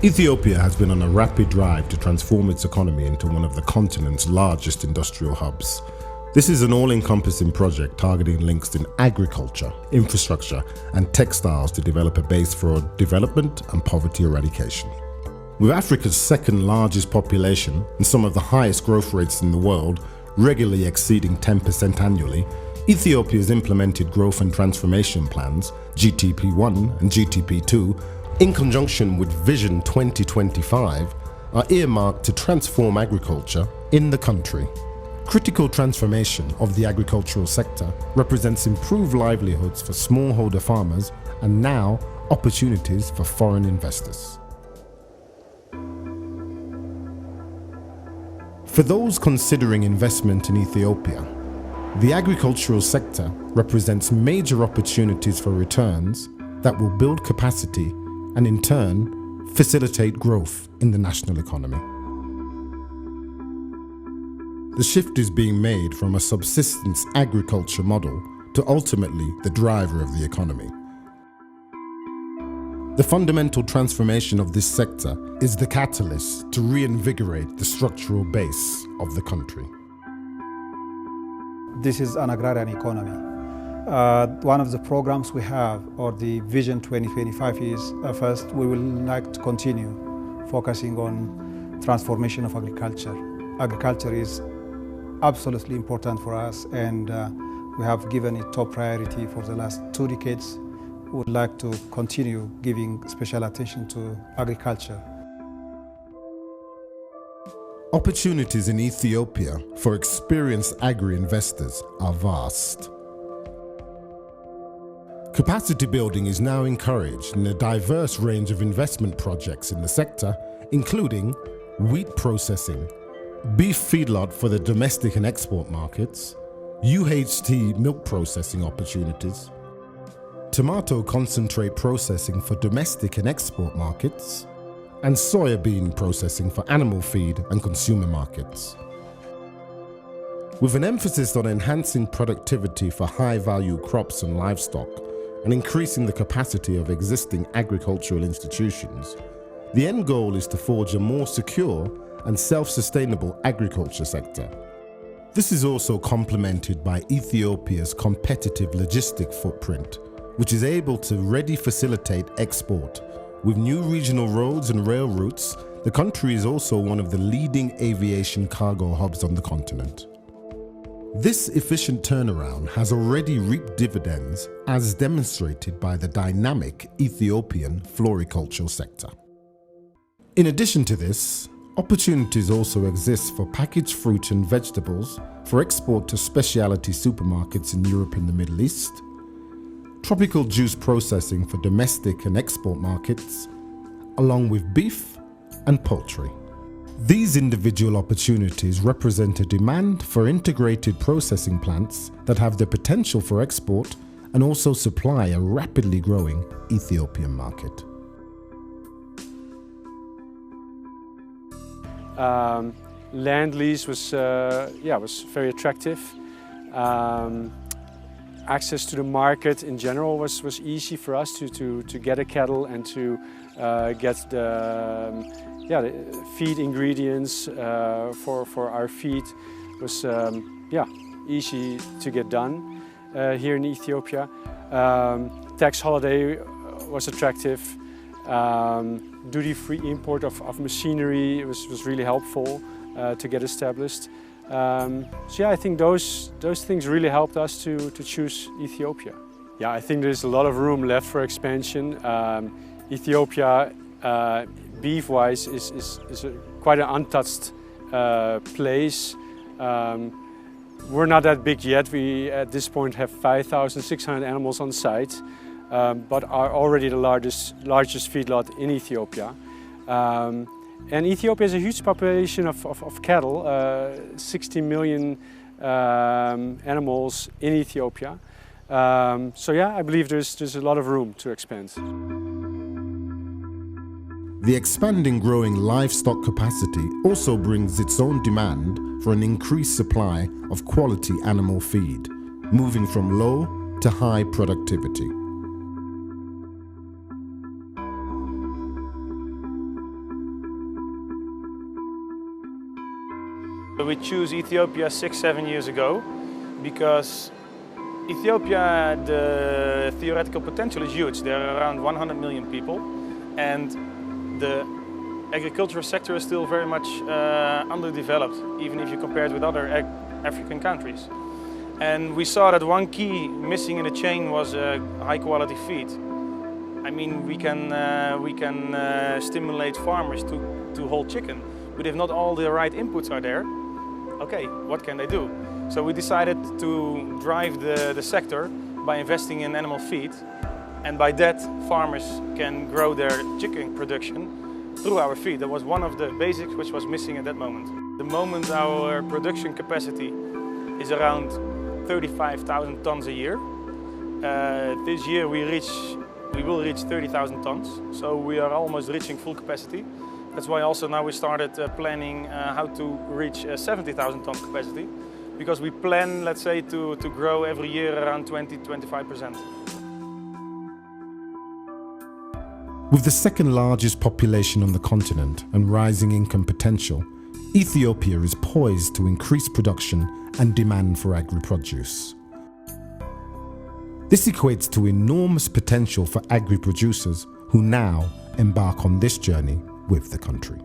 Ethiopia has been on a rapid drive to transform its economy into one of the continent's largest industrial hubs. This is an all-encompassing project targeting links in agriculture, infrastructure, and textiles to develop a base for development and poverty eradication. With Africa's second largest population and some of the highest growth rates in the world, regularly exceeding 10% annually, Ethiopia has implemented growth and transformation plans, GTP1 and GTP2, in conjunction with Vision 2025, are earmarked to transform agriculture in the country. Critical transformation of the agricultural sector represents improved livelihoods for smallholder farmers and now opportunities for foreign investors. For those considering investment in Ethiopia, the agricultural sector represents major opportunities for returns that will build capacity and in turn facilitate growth in the national economy. The shift is being made from a subsistence agriculture model to ultimately the driver of the economy. The fundamental transformation of this sector is the catalyst to reinvigorate the structural base of the country. This is an agrarian economy. One of the programs we have, or the Vision 2025, is first, we will like to continue focusing on transformation of agriculture. Agriculture is absolutely important for us, and we have given it top priority for the last 2 decades. We would like to continue giving special attention to agriculture. Opportunities in Ethiopia for experienced agri-investors are vast. Capacity building is now encouraged in a diverse range of investment projects in the sector, including wheat processing, beef feedlot for the domestic and export markets, UHT milk processing opportunities, tomato concentrate processing for domestic and export markets, and soybean processing for animal feed and consumer markets. With an emphasis on enhancing productivity for high-value crops and livestock and increasing the capacity of existing agricultural institutions, the end goal is to forge a more secure and self-sustainable agriculture sector. This is also complemented by Ethiopia's competitive logistic footprint, which is able to readily facilitate export. With new regional roads and rail routes, the country is also one of the leading aviation cargo hubs on the continent. This efficient turnaround has already reaped dividends, as demonstrated by the dynamic Ethiopian floricultural sector. In addition to this, opportunities also exist for packaged fruit and vegetables for export to specialty supermarkets in Europe and the Middle East, tropical juice processing for domestic and export markets, along with beef and poultry. These individual opportunities represent a demand for integrated processing plants that have the potential for export and also supply a rapidly growing Ethiopian market. Land lease was very attractive. Access to the market in general was easy for us to get a cattle and to get the feed ingredients for our feed was easy to get done here in Ethiopia. Tax holiday was attractive. Duty-free import of machinery was really helpful to get established. I think those things really helped us to choose Ethiopia. Yeah, I think there's a lot of room left for expansion. Ethiopia, beef-wise, is quite an untouched place. We're not that big yet. We, at this point, have 5,600 animals on site, but are already the largest feedlot in Ethiopia. And Ethiopia has a huge population of cattle, 60 million animals in Ethiopia. I believe there's a lot of room to expand. The expanding growing livestock capacity also brings its own demand for an increased supply of quality animal feed, moving from low to high productivity. we chose Ethiopia 6-7 years ago because Ethiopia, the theoretical potential is huge. There are around 100 million people, and the agricultural sector is still very much underdeveloped, even if you compare it with other African countries. And we saw that one key missing in the chain was high quality feed. I mean, we can stimulate farmers to hold chicken, but if not all the right inputs are there, okay, what can they do? So we decided to drive the sector by investing in animal feed, and by that farmers can grow their chicken production through our feed. That was one of the basics which was missing at that moment. The moment our production capacity is around 35,000 tons a year. This year we will reach 30,000 tons, so we are almost reaching full capacity. That's why also now we started planning how to reach 70,000 ton capacity, because we plan, let's say, to grow every year around 20–25%. With the second largest population on the continent and rising income potential, Ethiopia is poised to increase production and demand for agri-produce. This equates to enormous potential for agri-producers who now embark on this journey with the country.